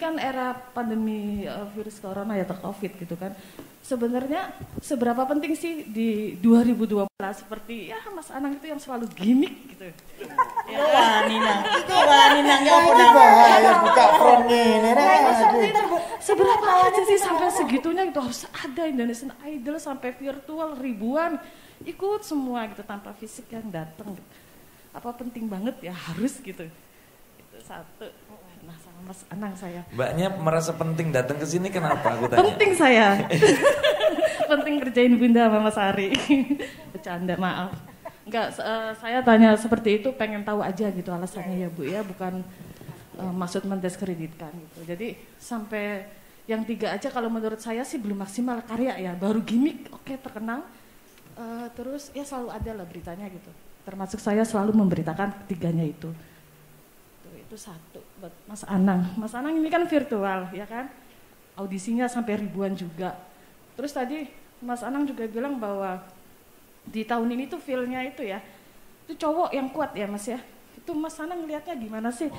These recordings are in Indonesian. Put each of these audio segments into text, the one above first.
kan era pandemi virus corona ya, atau COVID gitu kan. Sebenarnya seberapa penting sih di 2020 seperti ya Mas Anang itu yang selalu gimmick gitu. Ya. Wah, Ninang. Wah, Ninangnya apa bahaya buka frontnya ini. Seberapa aja sih sampai segitunya gitu, harus ada Indonesian Idol sampai virtual ribuan ikut semua gitu tanpa fisik yang datang gitu. Apa penting banget ya harus gitu. Itu satu. Nah, sama Mas Anang saya. Mbaknya merasa penting datang ke sini kenapa aku tanya? Penting saya. Penting kerjain Bunda sama Mas Ari. Bercanda, maaf. Enggak, saya tanya seperti itu pengen tahu aja gitu alasannya ya Bu ya, bukan maksud mendiskreditkan gitu. Jadi sampai yang 3 aja kalau menurut saya sih belum maksimal karya ya, baru gimmick oke, terkenal. Terus ya selalu ada lah beritanya gitu. Termasuk saya selalu memberitakan ketiganya itu. Itu satu buat Mas Anang. Mas Anang ini kan virtual ya kan, audisinya sampai ribuan juga. Terus tadi Mas Anang juga bilang bahwa di tahun ini tuh feel-nya itu ya, itu cowok yang kuat ya Mas ya. Itu Mas Anang ngelihatnya gimana sih?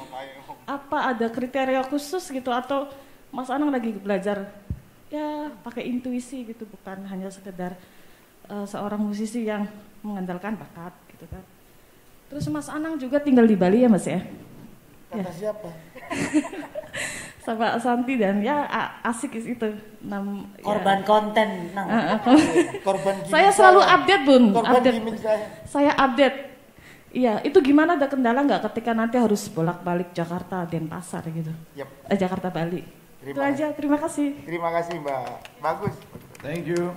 Apa ada kriteria khusus gitu atau Mas Anang lagi belajar ya pakai intuisi gitu, bukan hanya sekedar seorang musisi yang mengandalkan bakat gitu kan. Terus Mas Anang juga tinggal di Bali ya Mas ya? Kata siapa? Sama Santi dan ya asik itu. Korban ya. konten. Korban saya selalu update Bun. Korban Update. gimmick saya. Saya update. Iya, itu gimana, ada kendala nggak ketika nanti harus bolak-balik Jakarta Denpasar gitu? Yep. Jakarta Bali. Itu aja, terima kasih. Terima kasih Mbak. Bagus. Thank you.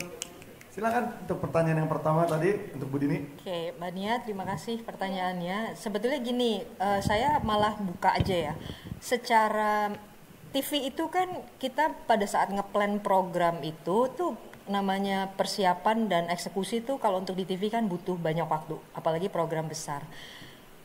Silakan untuk pertanyaan yang pertama tadi untuk Bu Dini. Oke, Mbak Nia, terima kasih pertanyaannya. Sebetulnya gini, saya malah buka aja ya. Secara TV itu kan kita pada saat ngeplan program itu tuh namanya persiapan dan eksekusi tuh kalau untuk di TV kan butuh banyak waktu, apalagi program besar.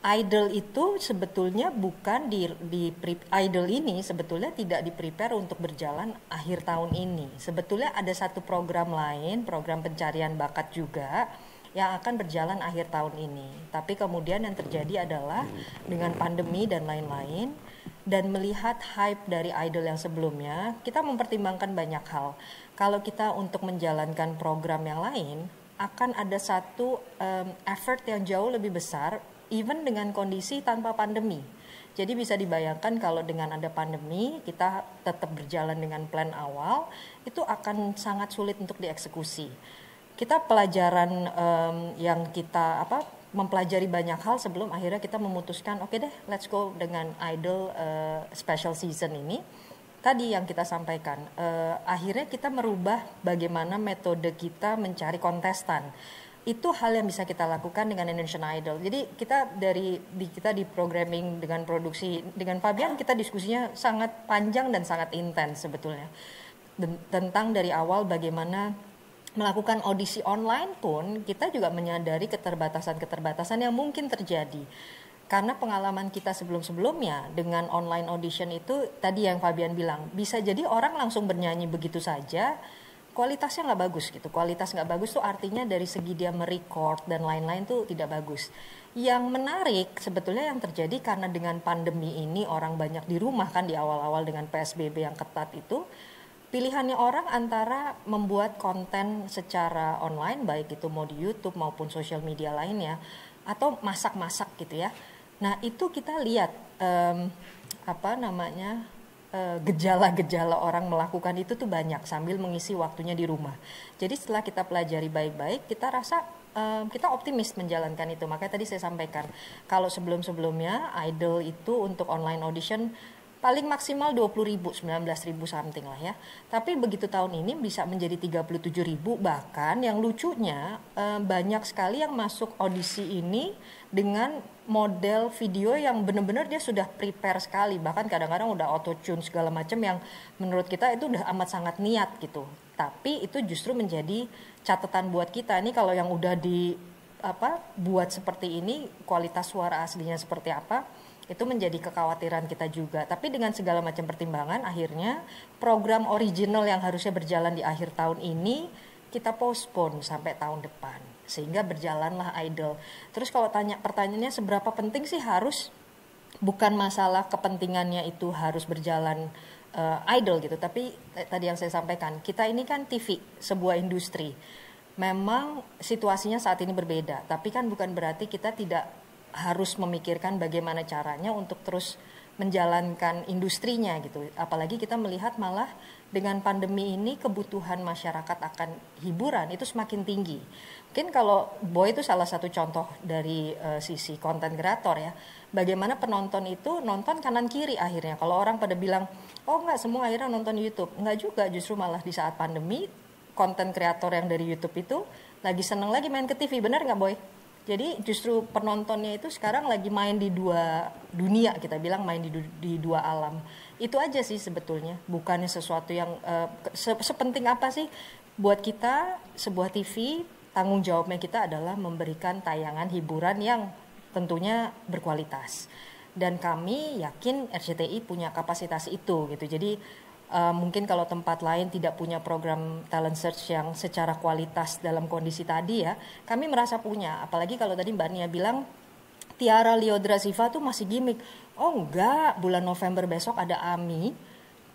Idol itu sebetulnya bukan Idol ini sebetulnya tidak di-prepare untuk berjalan akhir tahun ini. Sebetulnya ada satu program lain, program pencarian bakat juga yang akan berjalan akhir tahun ini. Tapi kemudian yang terjadi adalah dengan pandemi dan lain-lain dan melihat hype dari Idol yang sebelumnya, kita mempertimbangkan banyak hal. Kalau kita untuk menjalankan program yang lain, akan ada satu effort yang jauh lebih besar even dengan kondisi tanpa pandemi. Jadi bisa dibayangkan kalau dengan ada pandemi, kita tetap berjalan dengan plan awal, itu akan sangat sulit untuk dieksekusi. Kita pelajaran yang kita mempelajari banyak hal sebelum akhirnya kita memutuskan, oke deh, let's go dengan Idol special season ini. Tadi yang kita sampaikan, akhirnya kita merubah bagaimana metode kita mencari kontestan. Itu hal yang bisa kita lakukan dengan Indonesian Idol. Jadi kita di programming dengan produksi dengan Fabian, kita diskusinya sangat panjang dan sangat intens sebetulnya tentang dari awal bagaimana melakukan audisi online pun kita juga menyadari keterbatasan yang mungkin terjadi. Karena pengalaman kita sebelum-sebelumnya dengan online audition itu tadi yang Fabian bilang, bisa jadi orang langsung bernyanyi begitu saja, kualitasnya nggak bagus gitu. Kualitas nggak bagus tuh artinya dari segi dia merecord dan lain-lain tuh tidak bagus. Yang menarik sebetulnya yang terjadi karena dengan pandemi ini orang banyak di rumah kan di awal-awal dengan PSBB yang ketat itu, pilihannya orang antara membuat konten secara online baik itu mau di YouTube maupun sosial media lainnya atau masak-masak gitu ya. Nah itu kita lihat gejala-gejala orang melakukan itu tuh banyak sambil mengisi waktunya di rumah. Jadi setelah kita pelajari baik-baik, kita rasa kita optimis menjalankan itu. Makanya tadi saya sampaikan, kalau sebelum-sebelumnya Idol itu untuk online audition paling maksimal 20.000, 19.000 something lah ya. Tapi begitu tahun ini bisa menjadi 37.000, bahkan yang lucunya banyak sekali yang masuk audisi ini dengan model video yang benar-benar dia sudah prepare sekali, bahkan kadang-kadang udah auto tune segala macam yang menurut kita itu udah amat sangat niat gitu. Tapi itu justru menjadi catatan buat kita nih, kalau yang udah buat seperti ini, kualitas suara aslinya seperti apa, itu menjadi kekhawatiran kita juga. Tapi dengan segala macam pertimbangan, akhirnya program original yang harusnya berjalan di akhir tahun ini kita postpone sampai tahun depan, sehingga berjalanlah Idol. Terus kalau pertanyaannya seberapa penting sih harus bukan masalah kepentingannya itu harus berjalan idle gitu, tapi tadi yang saya sampaikan, kita ini kan TV, sebuah industri. Memang situasinya saat ini berbeda, tapi kan bukan berarti kita tidak harus memikirkan bagaimana caranya untuk terus menjalankan industrinya gitu. Apalagi kita melihat malah dengan pandemi ini kebutuhan masyarakat akan hiburan itu semakin tinggi. Mungkin kalau Boy itu salah satu contoh dari sisi konten kreator ya. Bagaimana penonton itu nonton kanan kiri akhirnya. Kalau orang pada bilang, oh enggak semua akhirnya nonton YouTube. Enggak juga, justru malah di saat pandemi konten kreator yang dari YouTube itu lagi seneng lagi main ke TV. Benar nggak Boy? Jadi justru penontonnya itu sekarang lagi main di dua dunia, kita bilang main di dua alam. Itu aja sih sebetulnya, bukannya sesuatu yang sepenting apa sih buat kita sebuah TV. Tanggung jawabnya kita adalah memberikan tayangan hiburan yang tentunya berkualitas. Dan kami yakin RCTI punya kapasitas itu gitu. Jadi mungkin kalau tempat lain tidak punya program talent search yang secara kualitas dalam kondisi tadi ya, kami merasa punya. Apalagi kalau tadi Mbak Nia bilang Tiara Liodra Siva tuh masih gimmick. Oh enggak, bulan November besok ada AMI.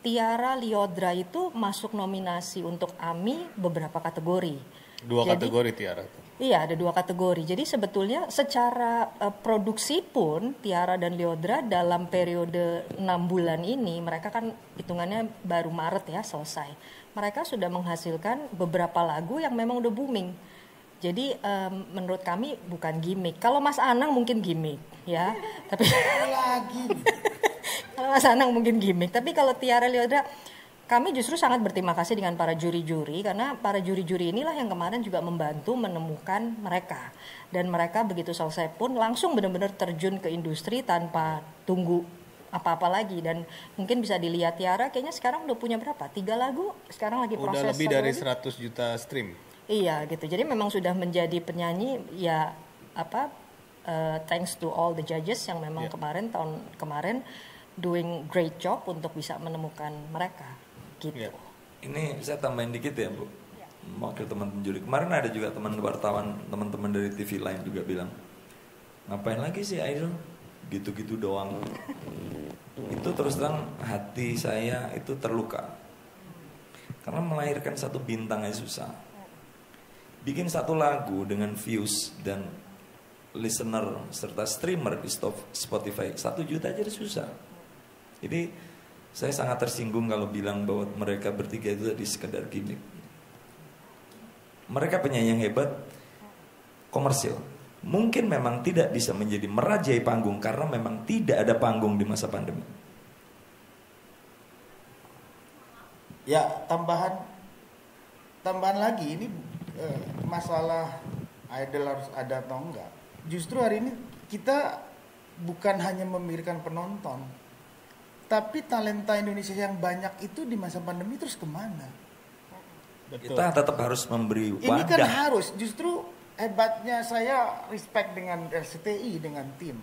Tiara Liodra itu masuk nominasi untuk AMI beberapa kategori. Kategori Tiara. Iya, ada 2 kategori. Jadi sebetulnya secara produksi pun Tiara dan Liodra dalam periode 6 bulan ini, mereka kan hitungannya baru Maret ya selesai. Mereka sudah menghasilkan beberapa lagu yang memang udah booming. Jadi menurut kami bukan gimmick. Kalau Mas Anang mungkin gimmick ya. Tapi lagi. Kalau Mas Anang mungkin gimmick. Tapi kalau Tiara Liodra, kami justru sangat berterima kasih dengan para juri-juri karena para juri-juri inilah yang kemarin juga membantu menemukan mereka. Dan mereka begitu selesai pun langsung benar-benar terjun ke industri tanpa tunggu apa-apa lagi. Dan mungkin bisa dilihat Tiara kayaknya sekarang udah punya berapa? 3 lagu? Sekarang lagi proses. Udah lebih dari 100 juta stream. Iya gitu. Jadi memang sudah menjadi penyanyi ya thanks to all the judges yang memang tahun kemarin doing great job untuk bisa menemukan mereka. Gitu. Ini saya tambahin dikit ya Bu, wakil teman-teman juri. Kemarin ada juga teman wartawan, teman-teman dari TV lain juga bilang, ngapain lagi sih idol, gitu-gitu doang. Itu terus terang hati saya itu terluka, karena melahirkan satu bintang aja susah. Bikin satu lagu dengan views dan listener serta streamer di Spotify 1 juta aja susah. Jadi saya sangat tersinggung kalau bilang bahwa mereka bertiga itu tadi sekedar gimmick. Mereka penyanyi yang hebat, komersil. Mungkin memang tidak bisa menjadi merajai panggung karena memang tidak ada panggung di masa pandemi. Ya, tambahan lagi ini masalah idol harus ada atau enggak. Justru hari ini kita bukan hanya memikirkan penonton, tapi talenta Indonesia yang banyak itu di masa pandemi terus kemana? Betul. Kita tetap harus memberi wadah. Ini kan harus, justru hebatnya saya respect dengan RCTI, dengan tim.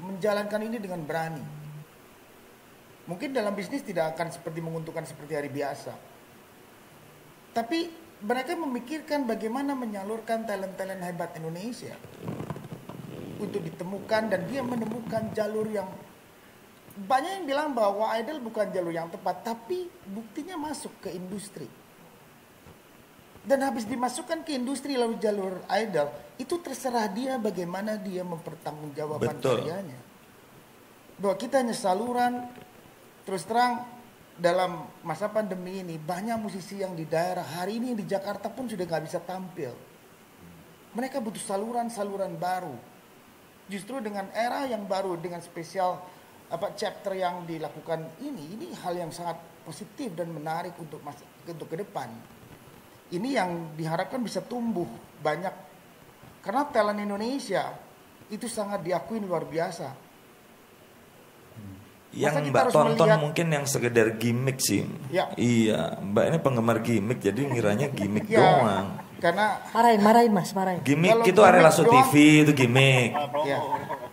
Menjalankan ini dengan berani. Mungkin dalam bisnis tidak akan seperti menguntungkan seperti hari biasa. Tapi mereka memikirkan bagaimana menyalurkan talent-talent hebat Indonesia. Untuk ditemukan dan dia menemukan jalur yang banyak yang bilang bahwa idol bukan jalur yang tepat, tapi buktinya masuk ke industri. Dan habis dimasukkan ke industri lalu jalur idol, itu terserah dia bagaimana dia mempertanggungjawabkan karyanya. Bahwa kita hanya saluran, terus terang dalam masa pandemi ini banyak musisi yang di daerah hari ini di Jakarta pun sudah nggak bisa tampil. Mereka butuh saluran-saluran baru. Justru dengan era yang baru, dengan spesial chapter yang dilakukan ini hal yang sangat positif dan menarik untuk ke depan. Ini yang diharapkan bisa tumbuh banyak karena talent Indonesia itu sangat diakui luar biasa. Yang Mbak tonton mungkin yang sekedar gimmick sih. Ya. Iya, Mbak ini penggemar gimmick jadi ngiranya gimmick doang. Karena marahin Mas. Gimmick itu area Lasso TV itu gimmick.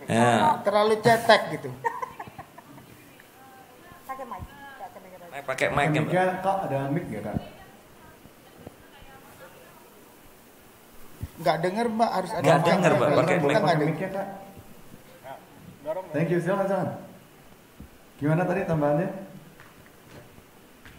Ya. Terlalu cetek gitu. Pakai mic ya, Mbak. Kak, ada mic nggak Kak? Nggak dengar Mbak, harus ada. Nggak dengar Mbak, pakai mic. Thank you, silakan. Gimana tadi tambahannya?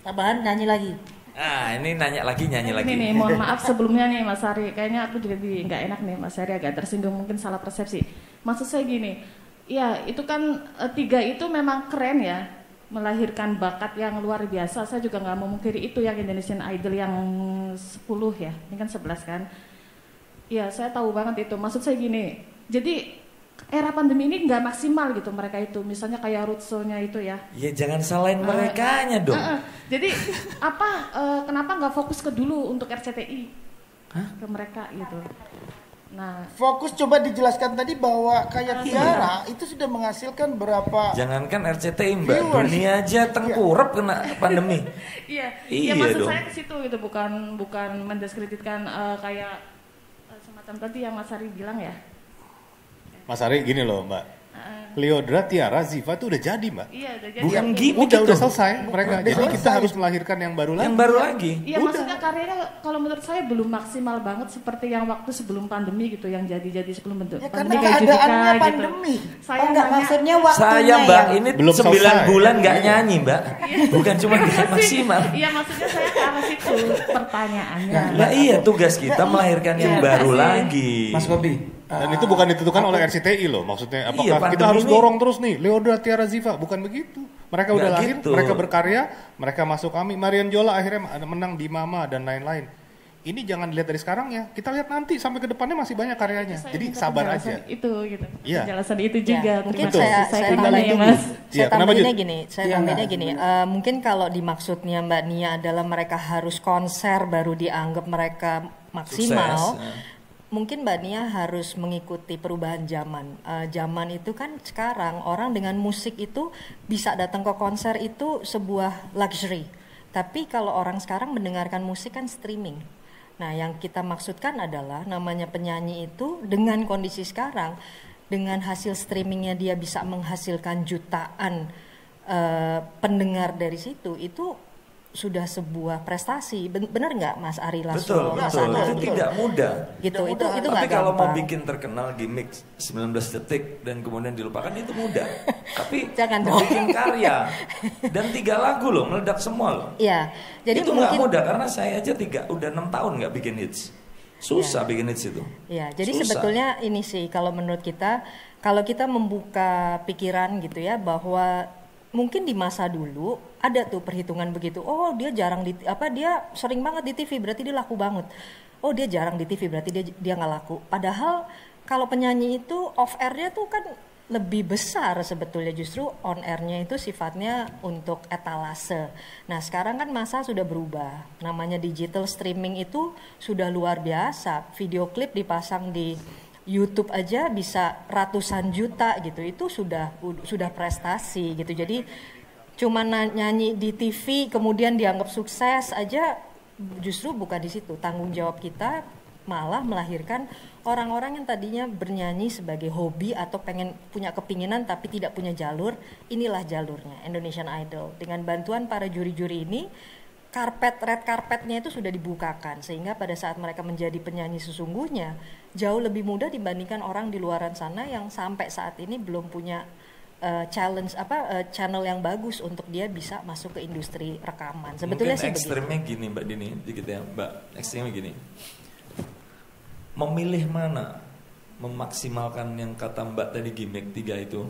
Tambahan nyanyi lagi. Ah, ini nanya lagi, nyanyi lagi. Ini nih, mohon maaf sebelumnya nih Mas Ari, kayaknya aku jadi nggak enak nih Mas Ari, agak tersinggung, mungkin salah persepsi. Maksud saya gini, ya itu kan 3 itu memang keren ya, melahirkan bakat yang luar biasa. Saya juga nggak memungkiri itu yang Indonesian Idol yang 10 ya, ini kan 11 kan. Ya saya tahu banget itu. Maksud saya gini, jadi era pandemi ini nggak maksimal gitu mereka itu, misalnya kayak roadshow-nya itu ya. Ya jangan salahin merekanya dong. Jadi kenapa nggak fokus ke dulu untuk RCTI ke mereka gitu. Nah, Fokus coba dijelaskan tadi bahwa kayak Tiara itu sudah menghasilkan berapa. Jangankan RCTI Mbak, Viewers. dunia aja tengkurap kena pandemi. iya Iya maksud dong. saya ke situ gitu, bukan mendiskreditkan kayak semacam tadi yang Mas Ari bilang ya. Mas Ari gini loh Mbak, Cleodra, Tiara, Ziva itu udah jadi Mbak. Iya udah jadi. Bukan gimmick Udah itu. selesai mereka. Jadi selesai. kita harus melahirkan yang baru lagi. Yang baru lagi. Iya maksudnya karyanya kalau menurut saya belum maksimal banget seperti yang waktu sebelum pandemi gitu, yang jadi sebelum bentuk Ya pandemi karena kayak Judika keadaannya gitu. pandemi. Saya Enggak, nanya, maksudnya waktunya Saya Mbak, ya. ini Belum 9 selesai. bulan nggak nyanyi Mbak. Bukan cuma nggak maksimal. Iya maksudnya saya ke arah situ pertanyaannya. Lah iya, tugas kita melahirkan yang Iya, baru makasih. lagi. Mas Bobi. Dan itu bukan ditentukan oleh RCTI loh. Maksudnya Iya, apakah kita pandemi harus ini- dorong terus nih Leodra, Tiara, Ziva? Bukan begitu. Mereka udah Nggak lahir, gitu. mereka berkarya, mereka masuk kami. Marian Jola akhirnya menang di Mama dan lain-lain. Ini jangan dilihat dari sekarang ya. Kita lihat nanti sampai ke depannya masih banyak karyanya. Saya Jadi minta sabar penjelasan aja. Itu gitu. Iya. Penjelasan itu Ya, juga. mungkin Terima saya kasih. saya kembali tambahin ya Mas. Iya, saya kenapa, tambahinnya Jud? gini, saya Iya, tambahinnya enggak, gini. Mungkin kalau dimaksudnya Mbak Nia adalah mereka harus konser baru dianggap mereka maksimal. Sukses, Mungkin Mbak Nia harus mengikuti perubahan zaman. Zaman itu kan sekarang orang dengan musik itu bisa datang ke konser itu sebuah luxury. Tapi kalau orang sekarang mendengarkan musik kan streaming. Nah, yang kita maksudkan adalah namanya penyanyi itu dengan kondisi sekarang, dengan hasil streamingnya dia bisa menghasilkan jutaan pendengar dari situ, itu sudah sebuah prestasi. Benar nggak Mas Ari Lasso? Betul, Mas betul. Ana? Itu tidak mudah. Gitu, itu Tapi nggak kalau mau gampang. bikin terkenal gimmick 19 detik dan kemudian dilupakan itu mudah. Tapi Jangan mau dong. bikin karya dan 3 lagu loh meledak semua loh. Iya, jadi itu nggak mungkin mudah karena saya aja udah 6 tahun nggak bikin hits. Susah bikin hits itu. ya, jadi Susah. sebetulnya ini sih kalau menurut kita, kalau kita membuka pikiran gitu ya, bahwa mungkin di masa dulu ada tuh perhitungan begitu. Oh, dia jarang dia sering banget di TV, berarti dia laku banget. Oh, dia jarang di TV, berarti dia nggak laku. Padahal kalau penyanyi itu off airnya tuh kan lebih besar sebetulnya, justru on airnya itu sifatnya untuk etalase. Nah sekarang kan masa sudah berubah, namanya digital streaming itu sudah luar biasa. Video klip dipasang di YouTube aja bisa ratusan juta gitu, itu sudah prestasi gitu. Jadi cuma nyanyi di TV kemudian dianggap sukses aja, justru bukan di situ. Tanggung jawab kita malah melahirkan orang-orang yang tadinya bernyanyi sebagai hobi atau pengen punya kepinginan tapi tidak punya jalur. Inilah jalurnya Indonesian Idol. Dengan bantuan para juri-juri ini, red carpetnya itu sudah dibukakan, sehingga pada saat mereka menjadi penyanyi sesungguhnya jauh lebih mudah dibandingkan orang di luaran sana yang sampai saat ini belum punya channel yang bagus untuk dia bisa masuk ke industri rekaman. Sebetulnya mungkin sih ekstrimnya begitu. gini Mbak Dini, dikit ya Mbak, ekstrimnya gini. Memilih mana, memaksimalkan yang kata Mbak tadi gimmick 3 itu,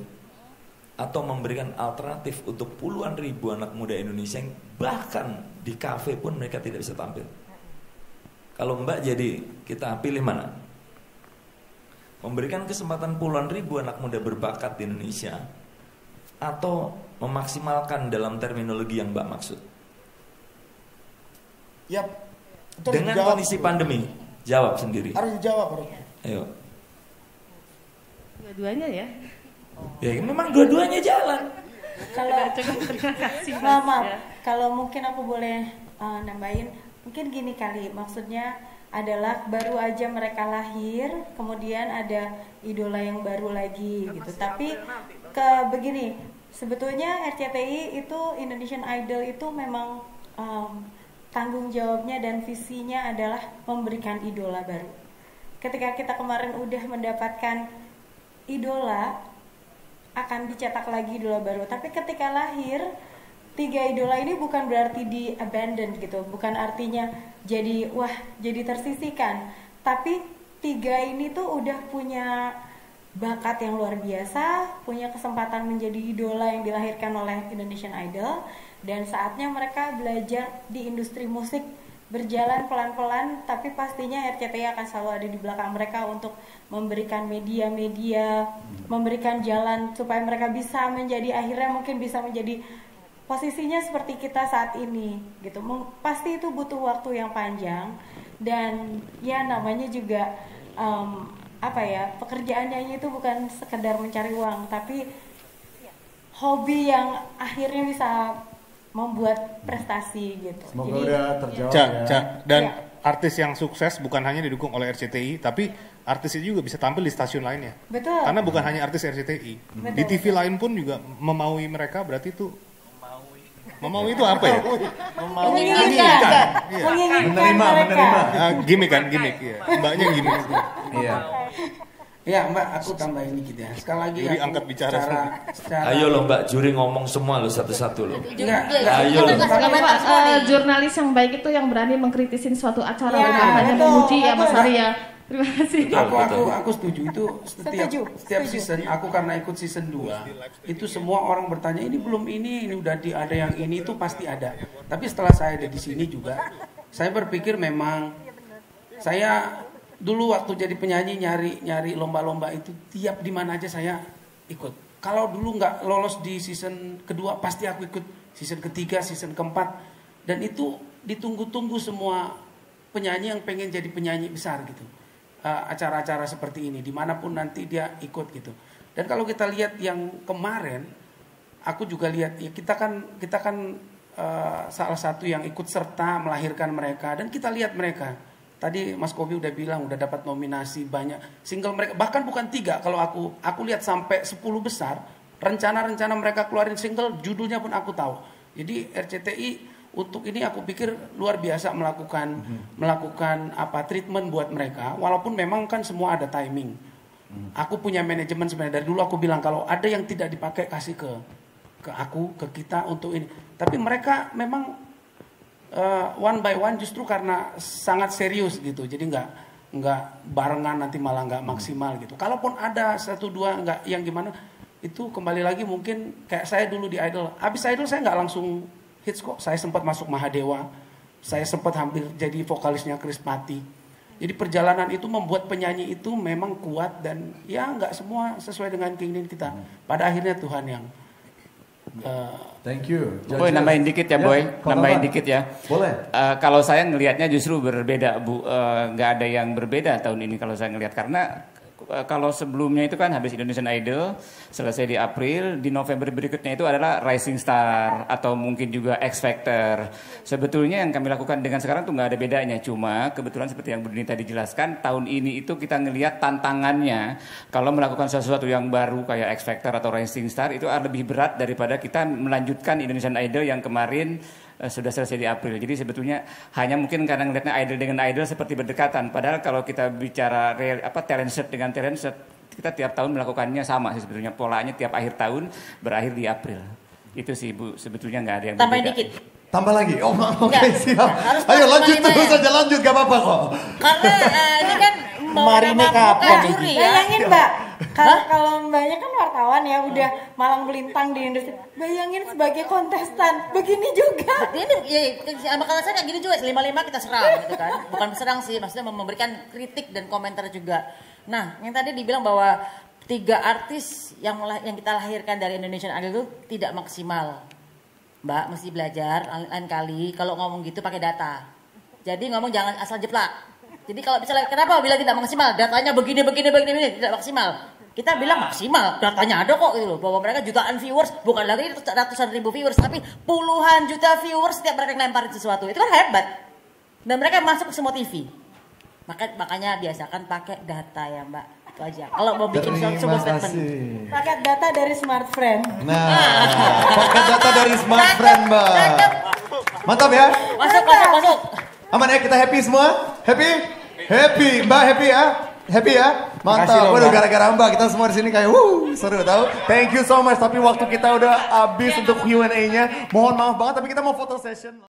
atau memberikan alternatif untuk puluhan ribu anak muda Indonesia yang bahkan di kafe pun mereka tidak bisa tampil. Kalau Mbak jadi, kita pilih mana? Memberikan kesempatan puluhan ribu anak muda berbakat di Indonesia, atau memaksimalkan dalam terminologi yang Mbak maksud? Yap. Itu harus Dengan dijawab. kondisi pandemi, jawab sendiri. Harus dijawab harusnya. Ayo. Dua-duanya ya. Ya memang dua-duanya jalan. Kalau Cukup terima kasih Mas. maaf, Ya. kalau mungkin aku boleh nambahin, mungkin gini kali, maksudnya adalah baru aja mereka lahir, kemudian ada idola yang baru lagi gitu. Tapi begini, sebetulnya RCTI itu Indonesian Idol itu memang tanggung jawabnya dan visinya adalah memberikan idola baru. Ketika kita kemarin udah mendapatkan idola, akan dicetak lagi idola baru. Tapi ketika lahir 3 idola ini bukan berarti di abandon gitu, bukan artinya jadi tersisihkan, tapi 3 ini tuh udah punya bakat yang luar biasa, punya kesempatan menjadi idola yang dilahirkan oleh Indonesian Idol, dan saatnya mereka belajar di industri musik, berjalan pelan-pelan, tapi pastinya RCTI akan selalu ada di belakang mereka untuk memberikan media-media, memberikan jalan supaya mereka bisa menjadi, akhirnya mungkin bisa menjadi posisinya seperti kita saat ini gitu. Pasti itu butuh waktu yang panjang, dan ya namanya juga pekerjaan nyanyi itu bukan sekedar mencari uang, tapi hobi yang akhirnya bisa membuat prestasi gitu. Semoga jadi, udah terjawab Dan artis yang sukses bukan hanya didukung oleh RCTI, tapi artis itu juga bisa tampil di stasiun lainnya. Betul. Karena bukan hanya artis RCTI. Betul. Di TV lain pun juga memaui mereka, berarti itu memaui itu apa ya? Menginginkan. Gimik kan, gimik ya. Mbaknya gimik. Iya. Ya Mbak, aku tambahin dikit ya. Sekali lagi Juri aku angkat bicara. secara Ayo loh Mbak, juri ngomong semua loh satu-satu loh. Ayo loh. Jurnalis yang baik itu yang berani mengkritisin suatu acara, Ya, bukan hanya betul, memuji ya Mas betul. Ari ya. Terima kasih. Aku setuju itu setiap season. Aku karena ikut season 2 itu semua orang bertanya ini belum ini udah ada yang ini, itu pasti ada. Tapi setelah saya ada di sini juga, saya berpikir memang saya dulu waktu jadi penyanyi nyari lomba-lomba itu tiap di mana aja saya ikut. Kalau dulu nggak lolos di season kedua pasti aku ikut season ketiga, season keempat, dan itu ditunggu-tunggu semua penyanyi yang pengen jadi penyanyi besar gitu. Acara-acara seperti ini dimanapun nanti dia ikut gitu. Dan kalau kita lihat yang kemarin, aku juga lihat ya kita kan salah satu yang ikut serta melahirkan mereka, dan kita lihat mereka. Tadi Mas Kobi udah bilang udah dapat nominasi banyak single mereka, bahkan bukan 3, kalau aku lihat sampai 10 besar. Rencana mereka keluarin single, judulnya pun aku tahu. Jadi RCTI untuk ini aku pikir luar biasa melakukan treatment buat mereka, walaupun memang kan semua ada timing. Aku punya manajemen sebenarnya dari dulu, aku bilang kalau ada yang tidak dipakai kasih ke aku, ke kita untuk ini. Tapi mereka memang one by one justru karena sangat serius gitu, jadi nggak barengan nanti malah nggak maksimal gitu. Kalaupun ada 1-2 nggak yang gimana, itu kembali lagi mungkin kayak saya dulu di Idol. Abis Idol saya nggak langsung hits kok. Saya sempat masuk Mahadewa, saya sempat hampir jadi vokalisnya Chris Patti. Jadi perjalanan itu membuat penyanyi itu memang kuat, dan ya nggak semua sesuai dengan keinginan kita. Pada akhirnya Tuhan yang Thank you. Boy, nambahin dikit ya Boy, nambahin dikit ya. Boleh. Kalau saya ngelihatnya justru berbeda Bu, nggak ada yang berbeda tahun ini kalau saya ngelihat, karena kalau sebelumnya itu kan habis Indonesian Idol selesai di April, di November berikutnya itu adalah Rising Star atau mungkin juga X Factor. Sebetulnya yang kami lakukan dengan sekarang tuh nggak ada bedanya, cuma kebetulan seperti yang Bu Dini tadi jelaskan, tahun ini itu kita ngelihat tantangannya kalau melakukan sesuatu yang baru kayak X Factor atau Rising Star itu lebih berat daripada kita melanjutkan Indonesian Idol yang kemarin sudah selesai di April. Jadi sebetulnya hanya mungkin karena ngelihatnya idol dengan idol seperti berdekatan. Padahal kalau kita bicara talent search dengan talent search, kita tiap tahun melakukannya sama sih sebetulnya. Polanya tiap akhir tahun berakhir di April. Itu sih Bu, sebetulnya nggak ada yang Tambahin berbeda. dikit. Tambah lagi. Oh, oke, Enggak, siap. harus Ayo tambah lanjut 5 terus ya. saja, lanjut, gak apa-apa kok. Karena ini kan Kemarinnya kapan juri ini? ya. Bayangin Mbak, kalau Mbaknya kan wartawan ya, udah malang melintang di industri. Bayangin sebagai kontestan, begini juga. Ini ya, makanya saya kayak gini juga, 5-5 kita serang gitu kan. Bukan serang sih, maksudnya memberikan kritik dan komentar juga. Nah, yang tadi dibilang bahwa 3 artis yang kita lahirkan dari Indonesian Idol itu tidak maksimal. Mbak mesti belajar lain kali kalau ngomong gitu pakai data. Jadi ngomong jangan asal jeplak. Jadi kalau misalnya kenapa bilang tidak maksimal? Datanya begini tidak maksimal. Kita bilang maksimal, datanya ada kok gitu loh. Bahwa mereka jutaan viewers, bukan lagi ratusan ribu viewers, tapi puluhan juta viewers setiap mereka ngelemparin sesuatu. Itu kan hebat. Dan mereka masuk ke semua TV. Makanya biasakan pakai data ya Mbak. Itu aja. Kalau mau bikin sebuah statement. Pakai data dari Smart Friend. Nah, pakai data dari Smart Friend, Mbak. Mantap ya. Masuk. Aman ya, kita happy semua? Happy? Happy, Mbak happy ya? Happy ya? Makasih Mantap. loh, Waduh, Mbak. gara-gara Mbak kita semua di sini kayak seru tahu. Thank you so much. Tapi waktu kita udah habis untuk Q&A-nya. Mohon maaf banget tapi kita mau foto session.